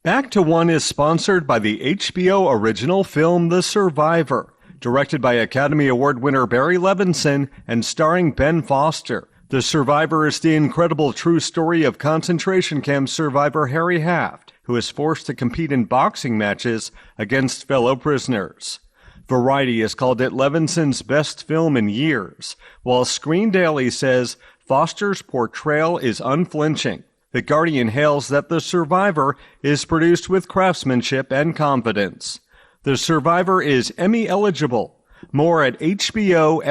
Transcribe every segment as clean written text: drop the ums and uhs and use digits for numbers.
Back to One is sponsored by the HBO original film The Survivor, directed by Academy Award winner Barry Levinson and starring Ben Foster. The Survivor is the incredible true story of concentration camp survivor Harry Haft, who is forced to compete in boxing matches against fellow prisoners. Variety has called it Levinson's best film in years, while Screen Daily says Foster's portrayal is unflinching. The Guardian hails that The Survivor is produced with craftsmanship and confidence. The Survivor is Emmy eligible. More at hbofyc.com.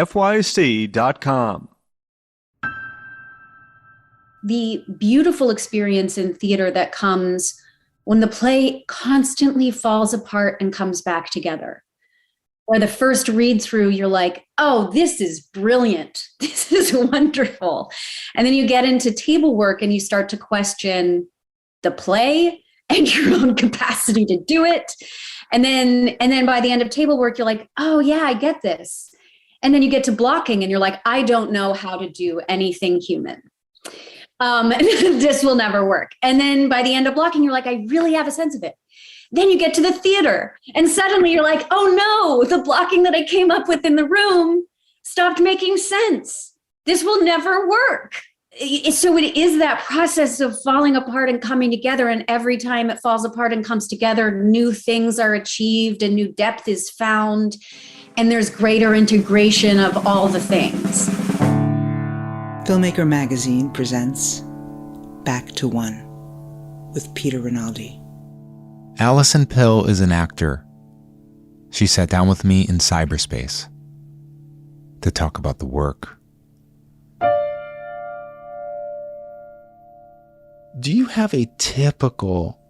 The beautiful experience in theater that comes when the play constantly falls apart and comes back together. Or the first read through, you're like, oh, this is brilliant. This is wonderful. And then you get into table work and you start to question the play and your own capacity to do it. And then by the end of table work, you're like, oh yeah, I get this. And then you get to blocking and you're like, I don't know how to do anything human. This will never work. And then by the end of blocking, you're like, I really have a sense of it. Then you get to the theater and suddenly you're like, oh no, the blocking that I came up with in the room stopped making sense. This will never work. So it is that process of falling apart and coming together. And every time it falls apart and comes together, new things are achieved and new depth is found. And there's greater integration of all the things. Filmmaker Magazine presents Back to One with Peter Rinaldi. Allison Pill is an actor. She sat down with me in cyberspace to talk about the work. Do you have a typical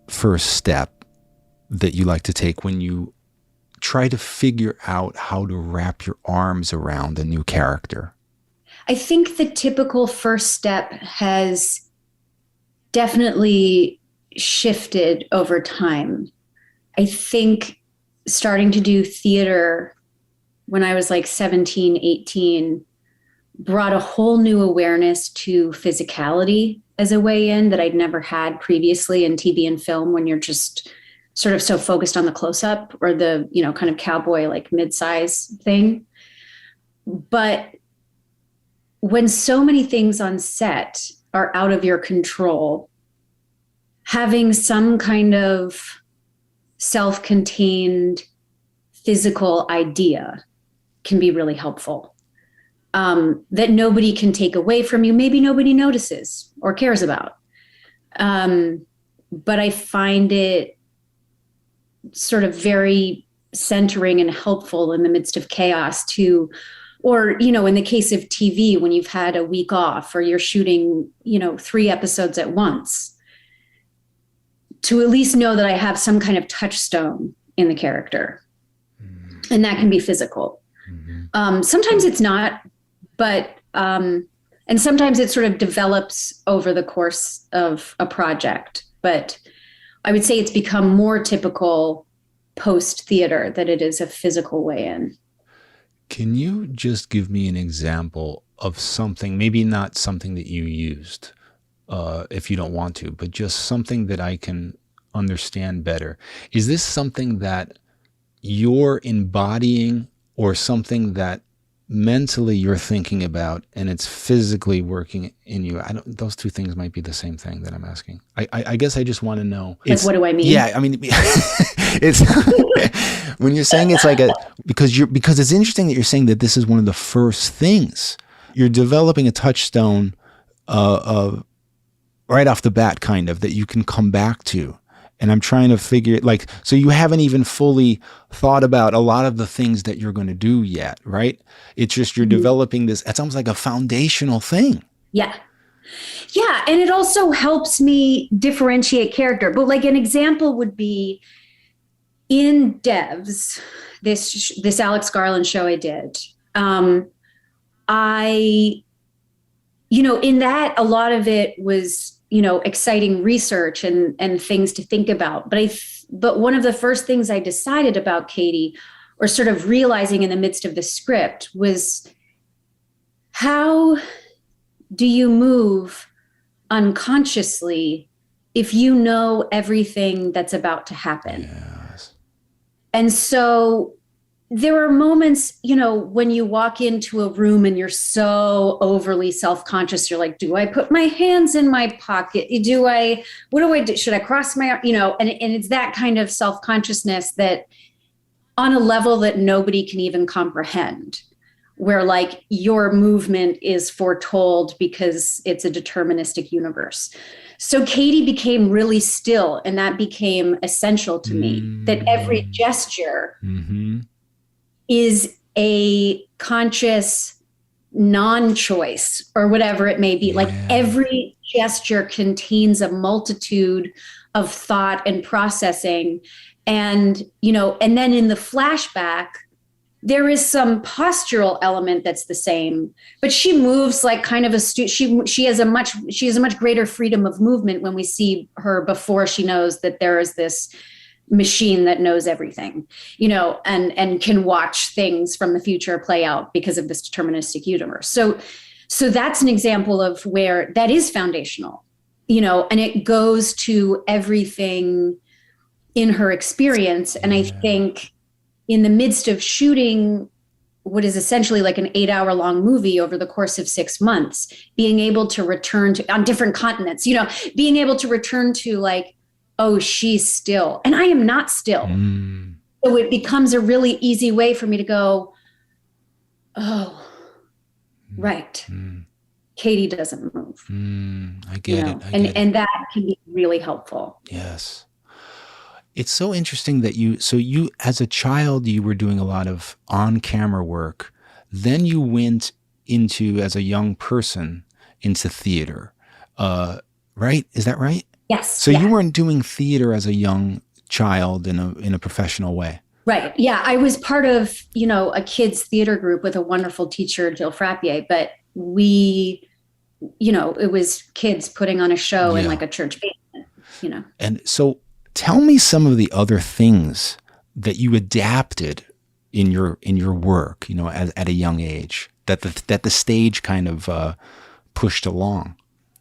first step that you like to take when you try to figure out how to wrap your arms around a new character? I think the typical first step has definitely shifted over time. I think starting to do theater when I was like 17, 18 brought a whole new awareness to physicality as a way in that I'd never had previously in TV and film, when you're just sort of so focused on the close-up or the, kind of cowboy, like mid-size thing. But when so many things on set are out of your control, having some kind of self-contained physical idea can be really helpful, that nobody can take away from you. Maybe nobody notices or cares about. But I find it sort of very centering and helpful in the midst of chaos to, or, in the case of TV, when you've had a week off or you're shooting, 3 episodes at once, to at least know that I have some kind of touchstone in the character. Mm-hmm. And that can be physical. Mm-hmm. Sometimes it's not, but, and sometimes it sort of develops over the course of a project. But I would say it's become more typical post-theater that it is a physical way in. Can you just give me an example of something, maybe not something that you used, if you don't want to, but just something that I can understand better? Is this something that you're embodying or something that mentally you're thinking about and it's physically working in you? Those two things might be the same thing that I'm asking. I guess I just want to know. Like, what do I mean? Yeah, I mean, it's when you're saying it's like because it's interesting that you're saying that this is one of the first things. You're developing a touchstone of right off the bat, kind of, that you can come back to. And I'm trying to figure it, like, so you haven't even fully thought about a lot of the things that you're going to do yet, right? It's just you're developing this. It's almost like a foundational thing. Yeah. Yeah. And it also helps me differentiate character. But like an example would be in Devs, this Alex Garland show I did. In that, a lot of it was, exciting research and things to think about. But one of the first things I decided about Katie, or sort of realizing in the midst of the script, was how do you move unconsciously if you know everything that's about to happen. Yes. And so there are moments, when you walk into a room and you're so overly self-conscious, you're like, do I put my hands in my pocket? What do I do? Should I cross my, and it's that kind of self-consciousness that on a level that nobody can even comprehend, where like your movement is foretold because it's a deterministic universe. So Katie became really still, and that became essential to me, that every gesture is a conscious non-choice or whatever it may be. Like every gesture contains a multitude of thought and processing. And, and then in the flashback, there is some postural element that's the same, but she moves like kind of she has a much greater freedom of movement when we see her before she knows that there is this machine that knows everything, and can watch things from the future play out because of this deterministic universe. So that's an example of where that is foundational, and it goes to everything in her experience. And I think in the midst of shooting what is essentially like an 8-hour-long movie over the course of 6 months, being able to return to on different continents, being able to return to like, oh, she's still, and I am not still. So it becomes a really easy way for me to go, oh, right. Katie doesn't move. I get it. And that can be really helpful. Yes. It's so interesting that you as a child, you were doing a lot of on-camera work. Then you went into, as a young person, into theater, right? Is that right? Yes. So you weren't doing theater as a young child in a professional way. Right. Yeah. I was part of, a kids theater group with a wonderful teacher, Jill Frappier, but we, it was kids putting on a show in like a church basement, And so tell me some of the other things that you adapted in your work, at a young age that the stage kind of pushed along.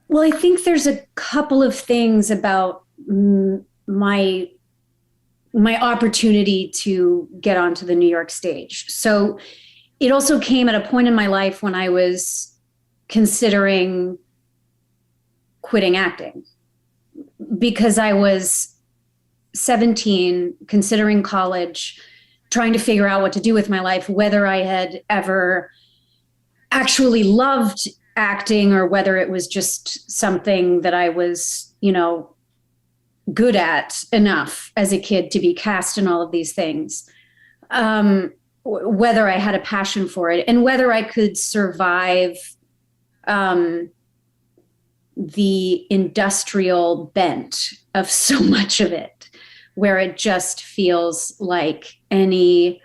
Well, I think there's a couple of things about my opportunity to get onto the New York stage. So it also came at a point in my life when I was considering quitting acting, because I was 17, considering college, trying to figure out what to do with my life, whether I had ever actually loved acting or whether it was just something that I was, good at enough as a kid to be cast in all of these things, whether I had a passion for it and whether I could survive the industrial bent of so much of it, where it just feels like any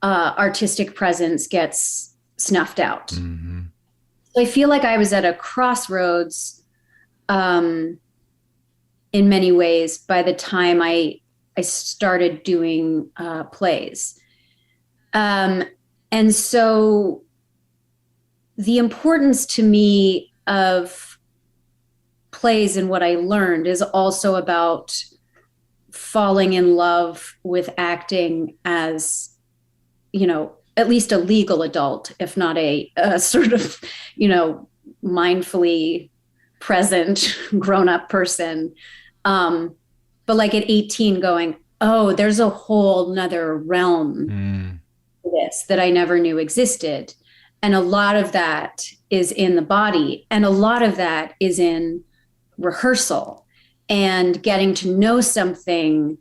artistic presence gets snuffed out. So I feel like I was at a crossroads in many ways by the time I started doing plays. And so the importance to me of plays and what I learned is also about falling in love with acting as, at least a legal adult, if not a sort of, mindfully present grown-up person. But like at 18 going, oh, there's a whole nother realm to this that I never knew existed. And a lot of that is in the body. And a lot of that is in rehearsal and getting to know something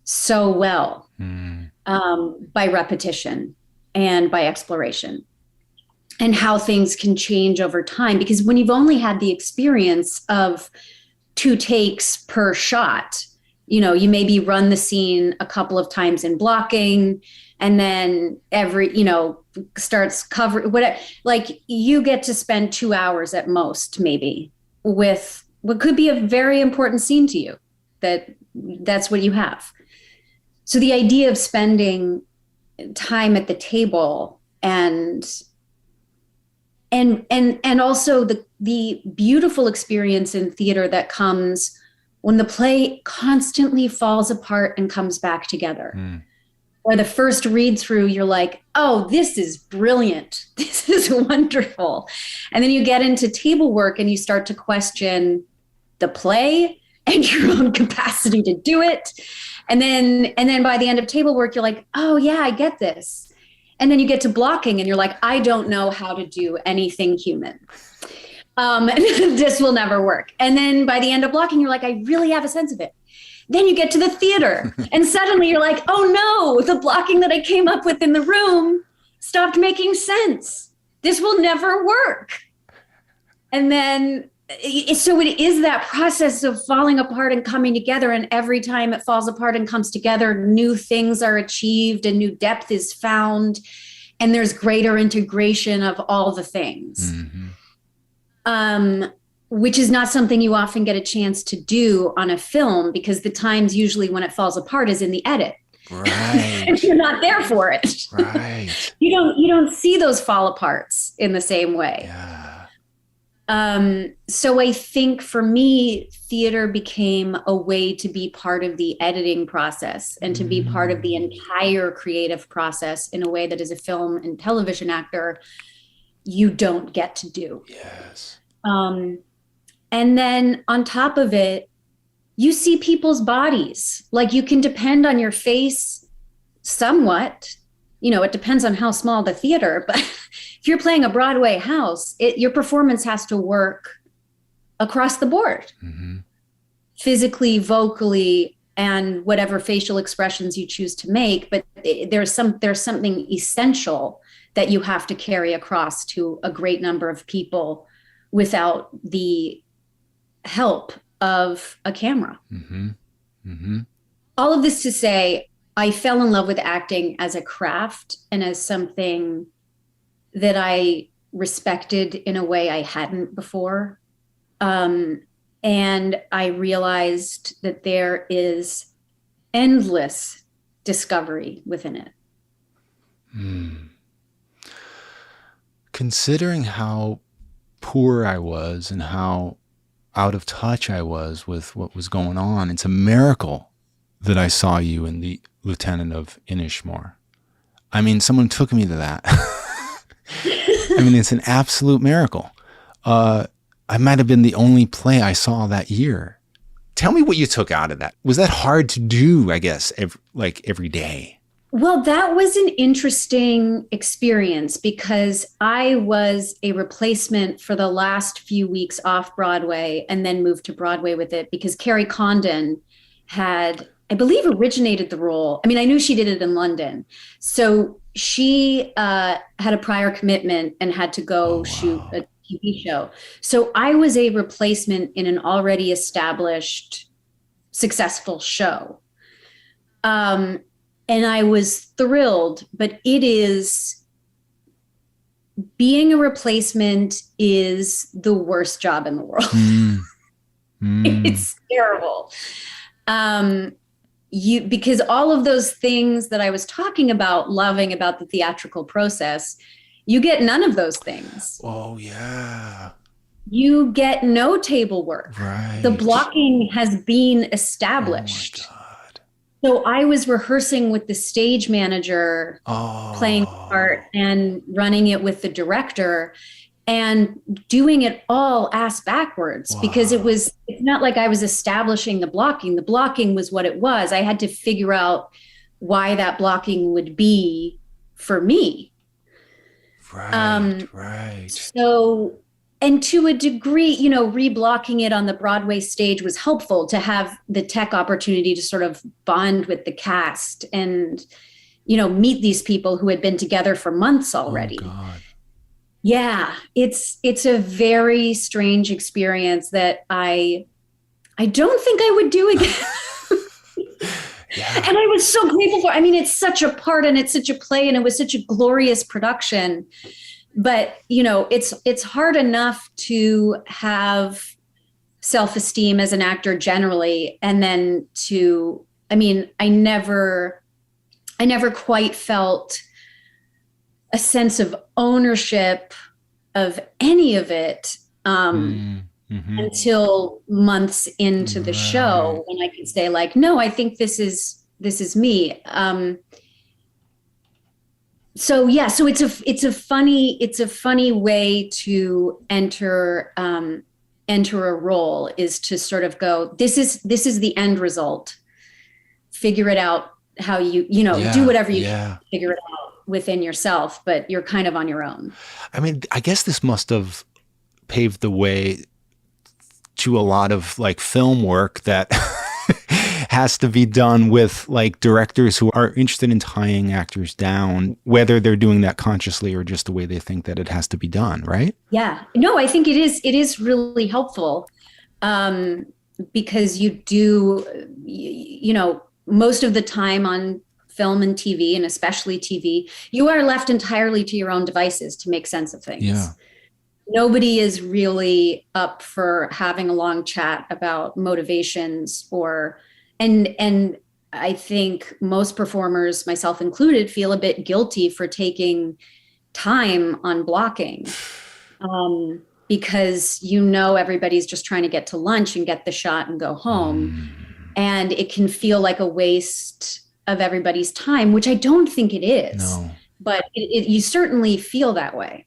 so well by repetition and by exploration, and how things can change over time. Because when you've only had the experience of 2 takes per shot, you maybe run the scene a couple of times in blocking, and then starts cover whatever, like you get to spend 2 hours at most, maybe, with what could be a very important scene to you. That's what you have. So the idea of spending time at the table and also the beautiful experience in theater that comes when the play constantly falls apart and comes back together. Or the first read through, you're like, oh, this is brilliant. This is wonderful. And then you get into table work and you start to question the play and your own capacity to do it. And then by the end of table work, you're like, oh yeah, I get this. And then you get to blocking and you're like, I don't know how to do anything human. This will never work. And then by the end of blocking, you're like, I really have a sense of it. Then you get to the theater and suddenly you're like, oh no, the blocking that I came up with in the room stopped making sense. This will never work. And then, so it is that process of falling apart and coming together. And every time it falls apart and comes together, new things are achieved and new depth is found. And there's greater integration of all the things. Which is not something you often get a chance to do on a film, because the times usually when it falls apart is in the edit. Right. And you're not there for it. Right. You don't see those fall aparts in the same way. Yeah. So I think for me, theater became a way to be part of the editing process and to be part of the entire creative process in a way that as a film and television actor, you don't get to do. Yes. And then on top of it, you see people's bodies. Like, you can depend on your face somewhat. You know, it depends on how small the theater, but if you're playing a Broadway house, your performance has to work across the board, physically, vocally, and whatever facial expressions you choose to make. But there's something essential that you have to carry across to a great number of people without the help of a camera. All of this to say, I fell in love with acting as a craft and as something that I respected in a way I hadn't before. And I realized that there is endless discovery within it. Considering how poor I was and how out of touch I was with what was going on, it's a miracle that I saw you in The Lieutenant of Inishmore. I mean, someone took me to that. I mean, it's an absolute miracle. I might have been the only play I saw that year. Tell me what you took out of that. Was that hard to do, I guess, every day? Well, that was an interesting experience because I was a replacement for the last few weeks off Broadway and then moved to Broadway with it because Carrie Condon had, I believe, originated the role. I mean, I knew she did it in London. So she had a prior commitment and had to go shoot a TV show. So I was a replacement in an already established, successful show. And I was thrilled, but being a replacement is the worst job in the world. It's terrible. Because all of those things that I was talking about, loving about the theatrical process, you get none of those things. Oh, yeah. You get no table work. Right. The blocking has been established. Oh, my God. So I was rehearsing with the stage manager, playing the part and running it with the director and doing it all ass backwards because it's not like I was establishing the blocking. The blocking was what it was. I had to figure out why that blocking would be for me. Right. So, and to a degree, you know, reblocking it on the Broadway stage was helpful to have the tech opportunity to sort of bond with the cast and, you know, meet these people who had been together for months already. Oh, God. Yeah, it's a very strange experience that I don't think I would do again. Yeah. And I was so grateful for. I mean, it's such a part and it's such a play and it was such a glorious production. But, you know, it's hard enough to have self-esteem as an actor generally. And then I never quite felt a sense of ownership of any of it until months into the show when I could say like, no, I think this is me. So it's a funny way to enter a role, is to sort of go, this is the end result. Figure it out how you do whatever you can to figure it out within yourself, but you're kind of on your own. I mean, I guess this must have paved the way to a lot of like film work that has to be done with like directors who are interested in tying actors down, whether they're doing that consciously or just the way they think that it has to be done, right? Yeah. No, I think it is really helpful, because you do, most of the time on film and TV, and especially TV, you are left entirely to your own devices to make sense of things. Yeah. Nobody is really up for having a long chat about motivations and I think most performers, myself included, feel a bit guilty for taking time on blocking, because everybody's just trying to get to lunch and get the shot and go home. And it can feel like a waste of everybody's time, which I don't think it is. No. But you certainly feel that way.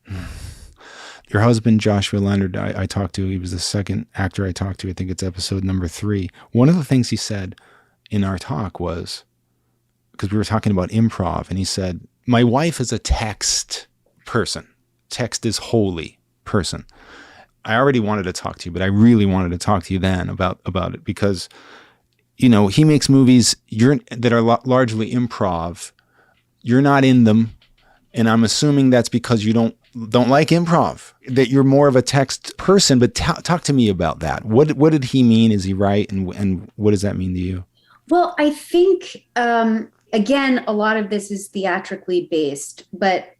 Your husband, Joshua Leonard, I talked to, he was the second actor I talked to. I think it's episode number 3. One of the things he said in our talk was, because we were talking about improv, and he said, my wife is a text person. Text is holy person. I already wanted to talk to you, but I really wanted to talk to you then about it, because, he makes movies that are largely improv. You're not in them. And I'm assuming that's because you don't like improv, that you're more of a text person. But talk to me about that. What did he mean? Is he right? And what does that mean to you? Well, I think, again, a lot of this is theatrically based. But,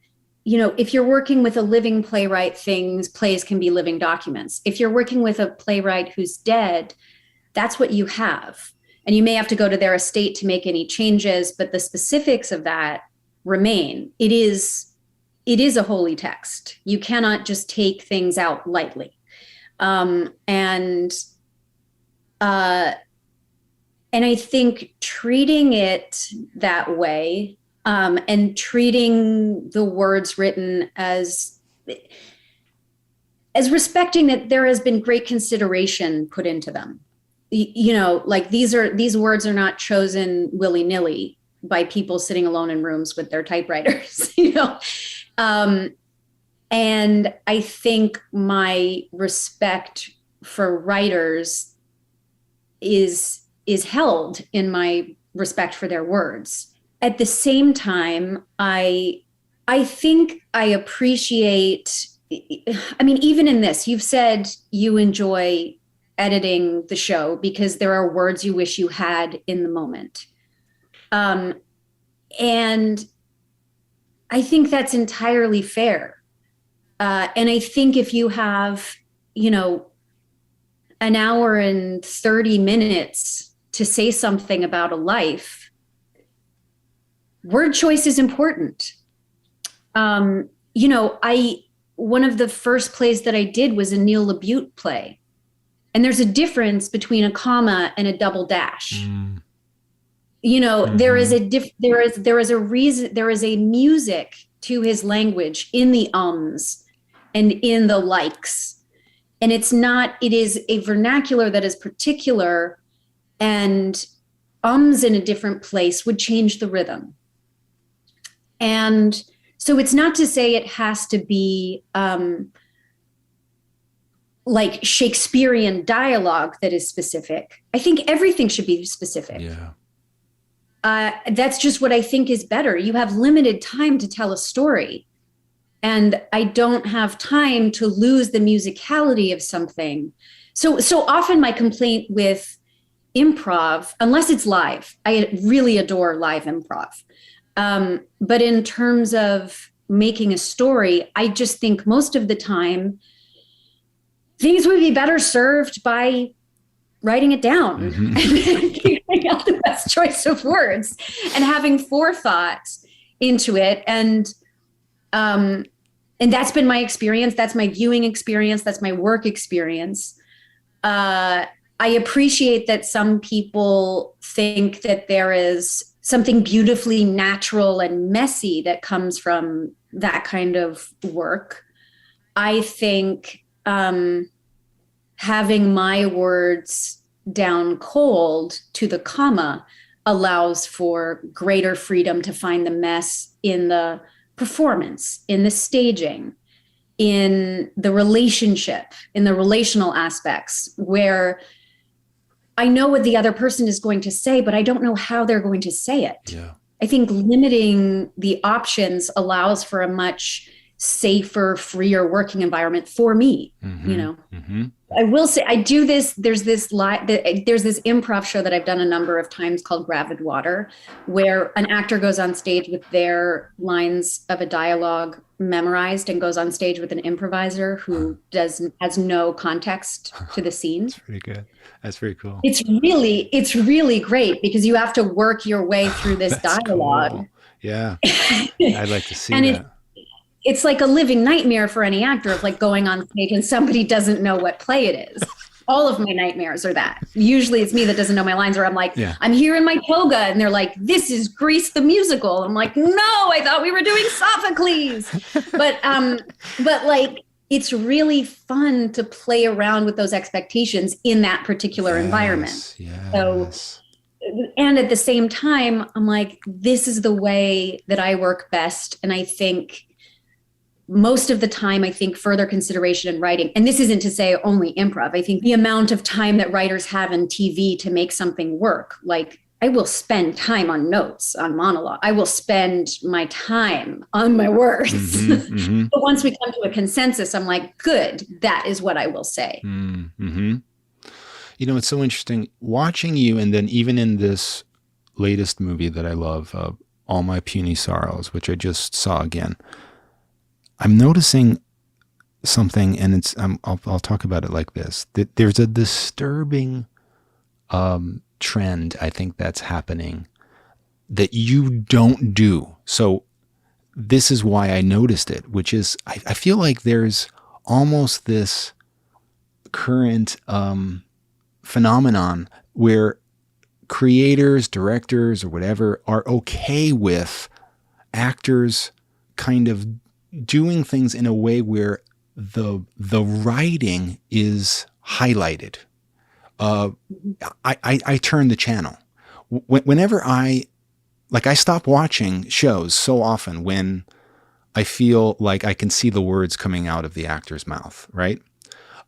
if you're working with a living playwright, plays can be living documents. If you're working with a playwright who's dead, that's what you have. And you may have to go to their estate to make any changes, but the specifics of that remain. It is a holy text. You cannot just take things out lightly. And I think treating it that way, and treating the words written as respecting that there has been great consideration put into them. Like these words are not chosen willy-nilly by people sitting alone in rooms with their typewriters, and I think my respect for writers is held in my respect for their words. At the same time, I think I appreciate, even in this, you've said you enjoy editing the show because there are words you wish you had in the moment. And I think that's entirely fair. And I think if you have, an hour and 30 minutes to say something about a life, word choice is important. One of the first plays that I did was a Neil LaBute play. And there's a difference between a comma and a double dash. There is a reason, there is a music to his language in the ums and in the likes. And it is a vernacular that is particular, and ums in a different place would change the rhythm. And so it's not to say it has to be like Shakespearean dialogue that is specific. I think everything should be specific. Yeah. That's just what I think is better. You have limited time to tell a story. And I don't have time to lose the musicality of something. So often my complaint with improv, unless it's live, I really adore live improv. But in terms of making a story, I just think most of the time, things would be better served by writing it down and figuring out the best choice of words and having forethought into it. And that's been my experience. That's my viewing experience. That's my work experience. I appreciate that some people think that there is something beautifully natural and messy that comes from that kind of work. I think having my words down cold to the comma allows for greater freedom to find the mess in the performance, in the staging, in the relationship, in the relational aspects, where I know what the other person is going to say, but I don't know how they're going to say it. Yeah. I think limiting the options allows for a much safer, freer working environment for me. You know, I will say I do this. There's this improv show that I've done a number of times called Gravid Water, where an actor goes on stage with their lines of a dialogue memorized and goes on stage with an improviser who has no context to the scene. That's pretty good. That's very cool. It's really great because you have to work your way through this dialogue. Cool. Yeah. I'd like to see that. It's like a living nightmare for any actor of like going on stage and somebody doesn't know what play it is. All of my nightmares are that. Usually it's me that doesn't know my lines, or I'm like, I'm here in my toga and they're like, this is Grease the musical. I'm like, no, I thought we were doing Sophocles. But like, it's really fun to play around with those expectations in that particular environment. Yes. So, and at the same time, I'm like, this is the way that I work best. And I think most of the time, I think further consideration in writing, and this isn't to say only improv, I think the amount of time that writers have in TV to make something work, like I will spend time on notes, on monologue. I will spend my time on my words. But once we come to a consensus, I'm like, good, that is what I will say. You know, it's so interesting watching you. And then even in this latest movie that I love, All My Puny Sorrows, which I just saw again, I'm noticing something, and it's I'll talk about it like this: that there's a disturbing trend, I think, that's happening that you don't do. So this is why I noticed it, which is I feel like there's almost this current phenomenon where creators, directors, or whatever are okay with actors kind of doing things in a way where the writing is highlighted. I turn the channel. Whenever I stop watching shows so often when I feel like I can see the words coming out of the actor's mouth, right?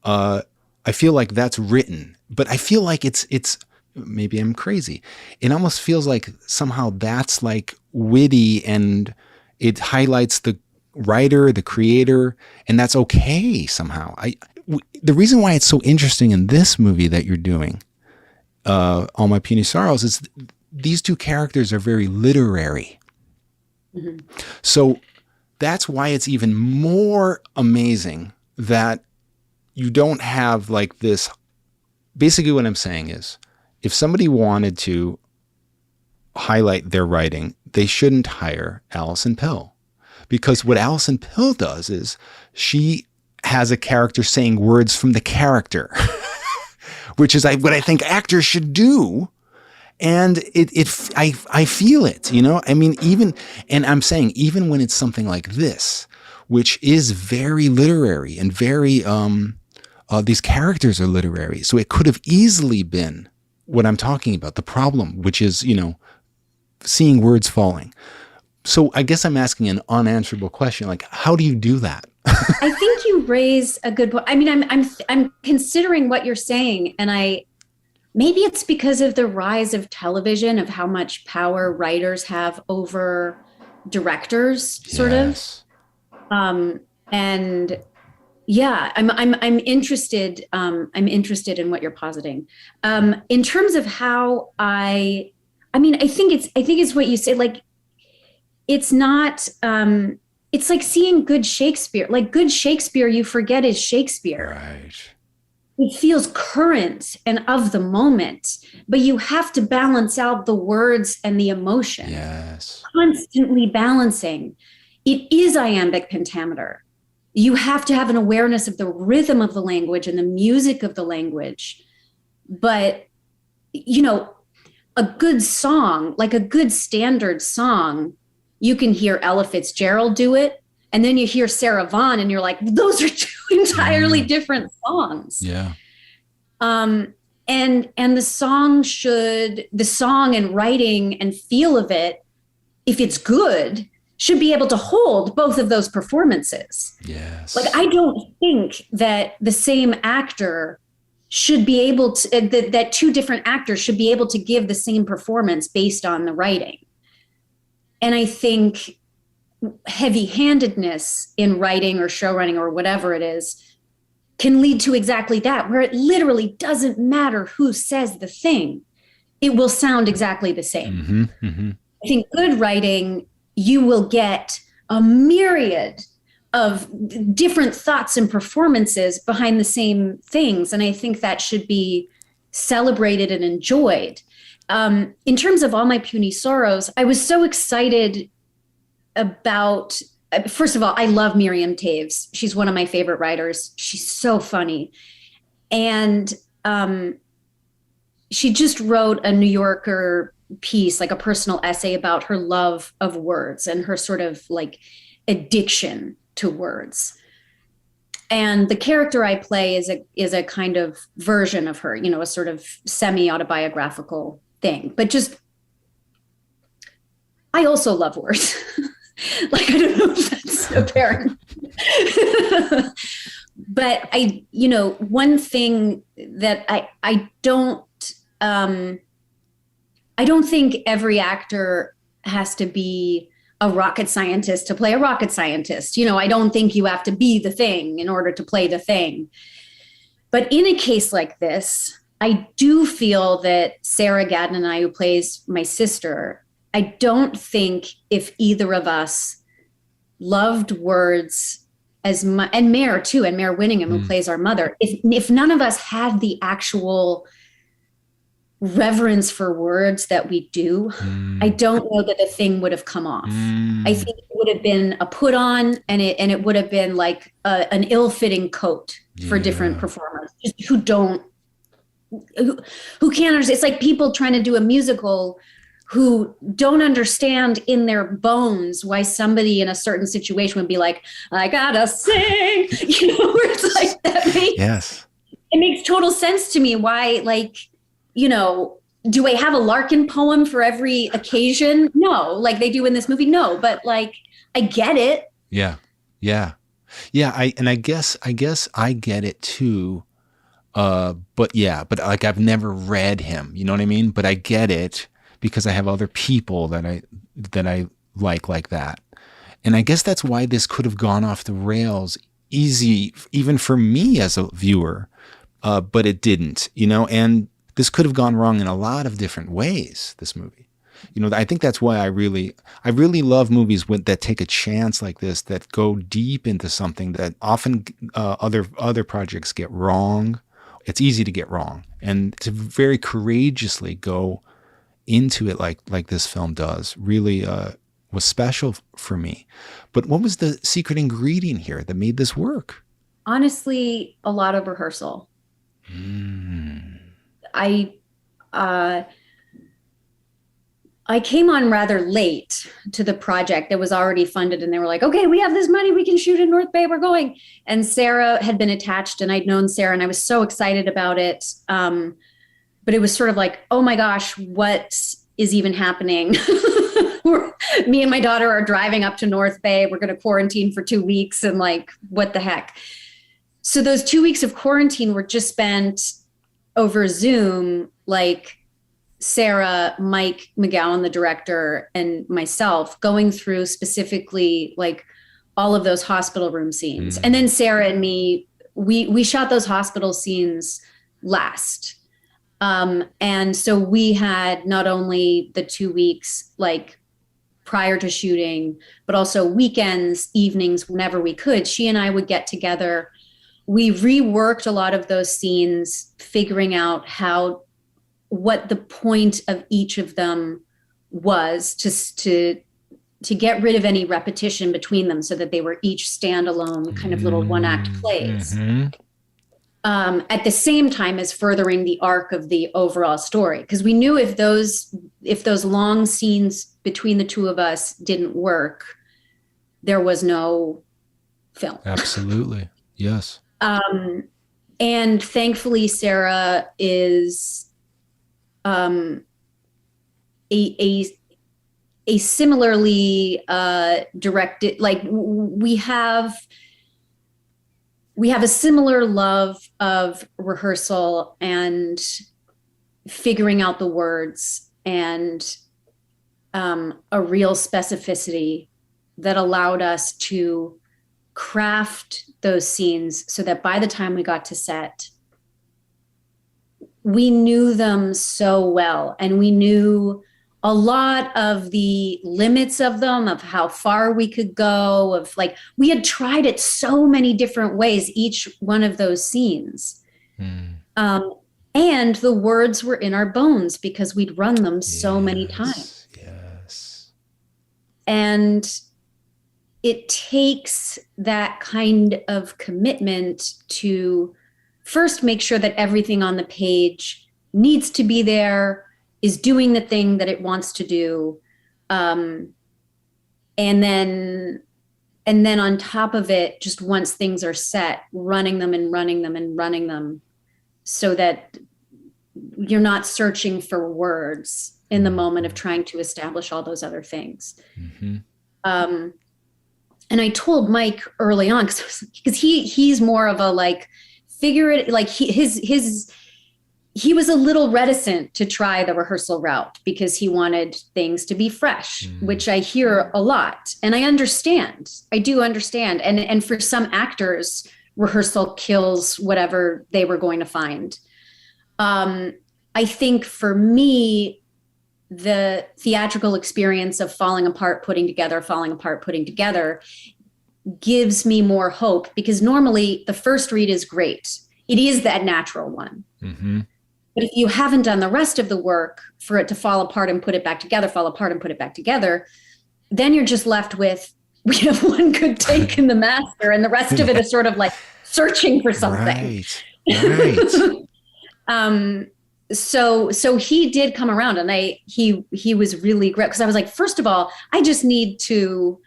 I feel like that's written, but I feel like it's maybe I'm crazy. It almost feels like somehow that's like witty and it highlights the writer, the creator, and that's okay somehow. The reason why it's so interesting in this movie that you're doing, All My Puny Sorrows, is these two characters are very literary. So that's why it's even more amazing that you don't have like this. Basically what I'm saying is, if somebody wanted to highlight their writing, they shouldn't hire Alison Pill. Because what Alison Pill does is she has a character saying words from the character, which is what I think actors should do. And I feel it, you know, I mean, and I'm saying, even when it's something like this, which is very literary and very, these characters are literary. So it could have easily been what I'm talking about, the problem, which is, you know, seeing words falling. So I guess I'm asking an unanswerable question. Like, how do you do that? I think you raise a good point. I mean, I'm considering what you're saying, and maybe it's because of the rise of television, of how much power writers have over directors, sort of. And yeah, I'm interested. I'm interested in what you're positing. In terms of how I mean, I think it's what you say. Like, it's not. It's like seeing good Shakespeare. Like, good Shakespeare, you forget is Shakespeare. Right. It feels current and of the moment, but you have to balance out the words and the emotion. Yes. Constantly balancing. It is iambic pentameter. You have to have an awareness of the rhythm of the language and the music of the language. But, a good song, like a good standard song, you can hear Ella Fitzgerald do it. And then you hear Sarah Vaughan and you're like, those are two entirely different songs. Yeah. And the song and writing and feel of it, if it's good, should be able to hold both of those performances. Yes. Like, I don't think that the same actor should be able to, that two different actors should be able to give the same performance based on the writing. And I think heavy-handedness in writing or show running or whatever it is can lead to exactly that, where it literally doesn't matter who says the thing. It will sound exactly the same. I think good writing, you will get a myriad of different thoughts and performances behind the same things. And I think that should be celebrated and enjoyed. In terms of All My Puny Sorrows, I was so excited about, first of all, I love Miriam Toews. She's one of my favorite writers. She's so funny. And she just wrote a New Yorker piece, like a personal essay about her love of words and her sort of like addiction to words. And the character I play is a kind of version of her, a sort of semi-autobiographical thing. But just, I also love words. Like, I don't know if that's apparent. But one thing that I don't think every actor has to be a rocket scientist to play a rocket scientist. I don't think you have to be the thing in order to play the thing. But in a case like this, I do feel that Sarah Gadon and I, who plays my sister, I don't think if either of us loved words as much, and Mare too, and Mare Winningham, who plays our mother, if none of us had the actual reverence for words that we do, I don't know that the thing would have come off. I think it would have been a put on, and it would have been like an ill-fitting coat for different performers who can't understand. It's like people trying to do a musical who don't understand in their bones why somebody in a certain situation would be like, I gotta sing, where it's like that it makes total sense to me why, like, do I have a Larkin poem for every occasion? No, like they do in this movie. No, but like, I get it. Yeah. I guess I get it too. But like I've never read him, you know what I mean? But I get it because I have other people that I like that. And I guess that's why this could have gone off the rails easy, even for me as a viewer. But it didn't, and this could have gone wrong in a lot of different ways, this movie. I think that's why I really love movies that take a chance like this, that go deep into something that often other projects get wrong. It's easy to get wrong, and to very courageously go into it like this film does really was special for me. But what was the secret ingredient here that made this work? Honestly, a lot of rehearsal. I came on rather late to the project that was already funded, and they were like, okay, we have this money, we can shoot in North Bay, we're going. And Sarah had been attached, and I'd known Sarah, and I was so excited about it. But it was sort of like, oh my gosh, what is even happening? Me and my daughter are driving up to North Bay. We're going to quarantine for 2 weeks, and like, what the heck? So those 2 weeks of quarantine were just spent over Zoom, like Sarah, Mike McGowan, the director, and myself going through specifically like all of those hospital room scenes. And then Sarah and me, we shot those hospital scenes last. And so we had not only the 2 weeks like prior to shooting, but also weekends, evenings, whenever we could. She and I would get together. We reworked a lot of those scenes, figuring out what the point of each of them was, to to get rid of any repetition between them so that they were each standalone kind of little one-act plays. At the same time as furthering the arc of the overall story. Because we knew if those long scenes between the two of us didn't work, there was no film. Absolutely. Yes. And thankfully, Sarah is a similarly directed, like we have a similar love of rehearsal and figuring out the words and a real specificity that allowed us to craft those scenes so that by the time we got to set, we knew them so well, and we knew a lot of the limits of them, of how far we could go, of like, we had tried it so many different ways, each one of those scenes. And the words were in our bones because we'd run them so many times. Yes. And it takes that kind of commitment to first make sure that everything on the page needs to be there, is doing the thing that it wants to do. And then on top of it, just once things are set, running them so that you're not searching for words in the moment of trying to establish all those other things. And I told Mike early on, because he's more of a like, figure it, like he was a little reticent to try the rehearsal route because he wanted things to be fresh, which I hear a lot. And I understand. I do understand. And for some actors, rehearsal kills whatever they were going to find. I think for me, the theatrical experience of falling apart, putting together gives me more hope, because normally the first read is great. It is that natural one. But if you haven't done the rest of the work for it to fall apart and put it back together, then you're just left with, we have one good take in the master, and the rest of it is sort of like searching for something. Right. So he did come around, and he was really great, because I was like, first of all, I just need to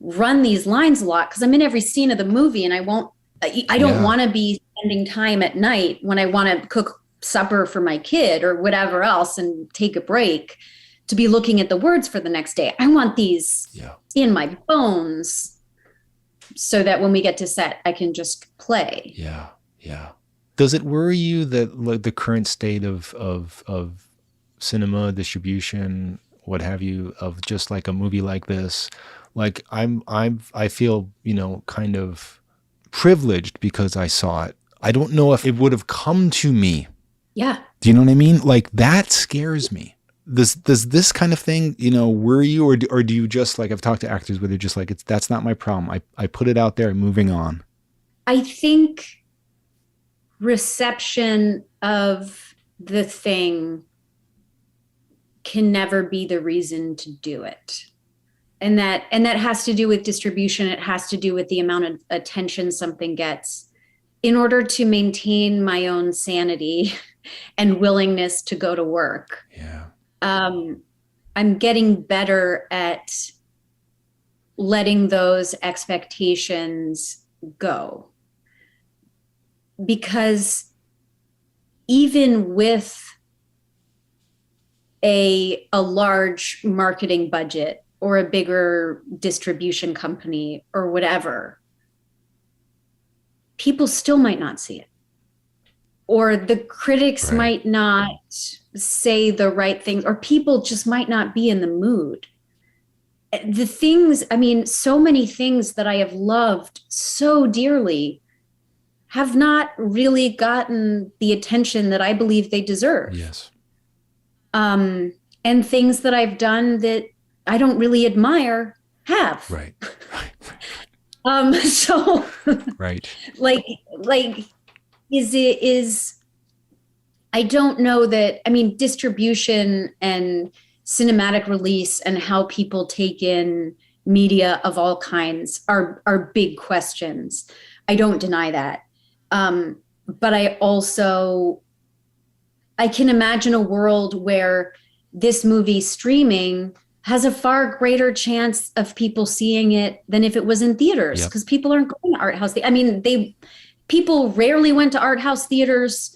run these lines a lot because I'm in every scene of the movie, and I don't want to be spending time at night when I want to cook supper for my kid or whatever else and take a break to be looking at the words for the next day. I want these in my bones so that when we get to set, I can just play. Yeah. Does it worry you that like the current state of cinema distribution, what have you, of just like a movie like this? Like I feel, kind of privileged because I saw it. I don't know if it would have come to me. Yeah. Do you know what I mean? Like that scares me. Does this kind of thing, worry you, or do you just, like, I've talked to actors where they're just like, that's not my problem. I put it out there and moving on. I think reception of the thing can never be the reason to do it. And that has to do with distribution. It has to do with the amount of attention something gets. In order to maintain my own sanity and willingness to go to work. Yeah. I'm getting better at letting those expectations go. Because even with a large marketing budget or a bigger distribution company or whatever, people still might not see it. Or the critics might not say the right things, or people just might not be in the mood. The things, so many things that I have loved so dearly have not really gotten the attention that I believe they deserve. Yes. And things that I've done that I don't really admire have. Right. So right. I don't know that, distribution and cinematic release and how people take in media of all kinds are big questions. I don't deny that. But I can imagine a world where this movie streaming has a far greater chance of people seeing it than if it was in theaters, because people aren't going to art house. I mean, people rarely went to art house theaters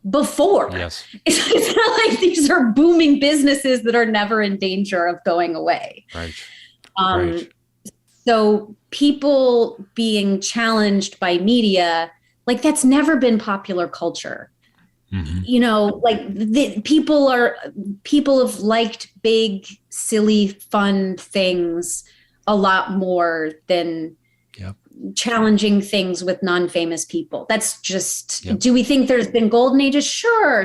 before. Yes. It's not like these are booming businesses that are never in danger of going away. Right. Right. So people being challenged by media, like that's never been popular culture. Mm-hmm. You know, like people have liked big, silly, fun things a lot more than challenging things with non-famous people. That's just, do we think there's been golden ages? Sure.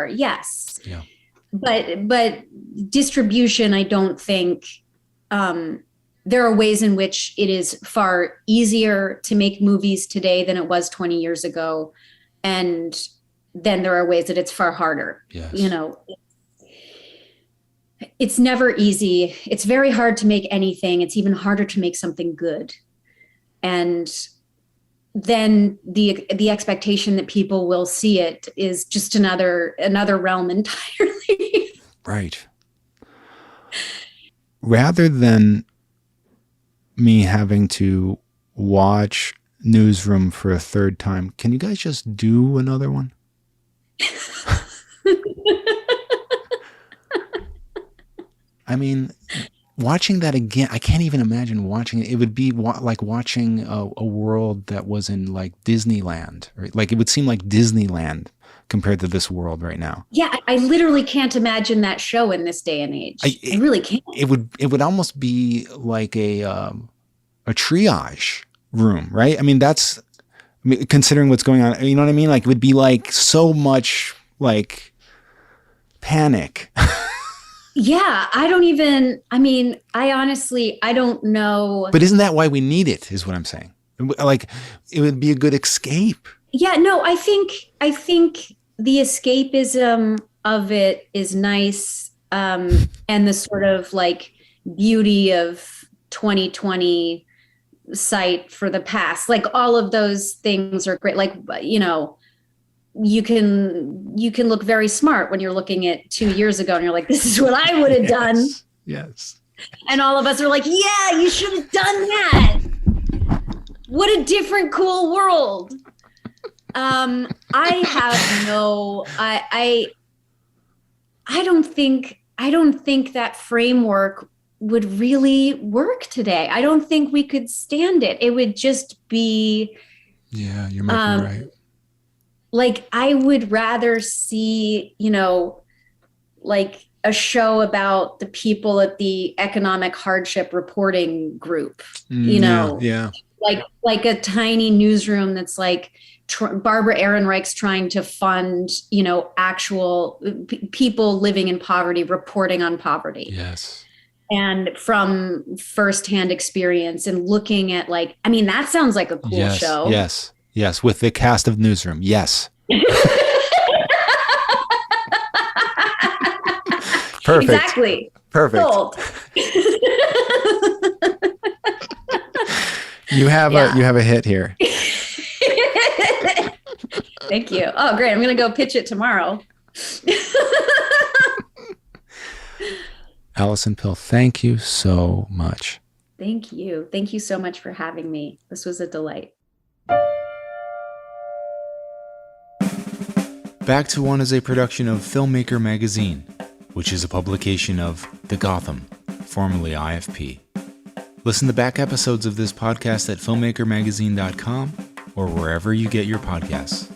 Yes. Yeah. But distribution, I don't think, there are ways in which it is far easier to make movies today than it was 20 years ago. And then there are ways that it's far harder. Yes. You know, it's never easy. It's very hard to make anything. It's even harder to make something good. And then the expectation that people will see it is just another realm entirely. Right. Rather than me having to watch Newsroom for a third time, can you guys just do another one? I mean, watching that again, I can't even imagine watching it. It would be like watching a world that was in like Disneyland, or like it would seem like Disneyland compared to this world right now. Yeah, I literally can't imagine that show in this day and age. I really can't. It would almost be like a triage room, right? I mean, considering what's going on, you know what I mean? Like it would be like so much like panic. Yeah, I honestly, I don't know. But isn't that why we need it, is what I'm saying? Like, it would be a good escape. Yeah, no, I think the escapism of it is nice. And the sort of like beauty of 2020 sight for the past, like all of those things are great. Like, you know, you can look very smart when you're looking at 2 years ago and you're like, this is what I would have done. Yes. And all of us are like, yeah, you should have done that. What a different, cool world. I don't think that framework would really work today. I don't think we could stand it. It would just be. Yeah, you might be right. Like, I would rather see, you know, like a show about the people at the economic hardship reporting group, you know, like a tiny newsroom that's like Barbara Ehrenreich's trying to fund, you know, actual people living in poverty, reporting on poverty. Yes. And from firsthand experience and looking at like, I mean, that sounds like a cool show. Yes, with the cast of Newsroom. Yes. Perfect. Exactly. Perfect. Sold. You have a hit here. Thank you. Oh, great. I'm going to go pitch it tomorrow. Allison Pill, thank you so much. Thank you. Thank you so much for having me. This was a delight. Back to One is a production of Filmmaker Magazine, which is a publication of The Gotham, formerly IFP. Listen to back episodes of this podcast at filmmakermagazine.com or wherever you get your podcasts.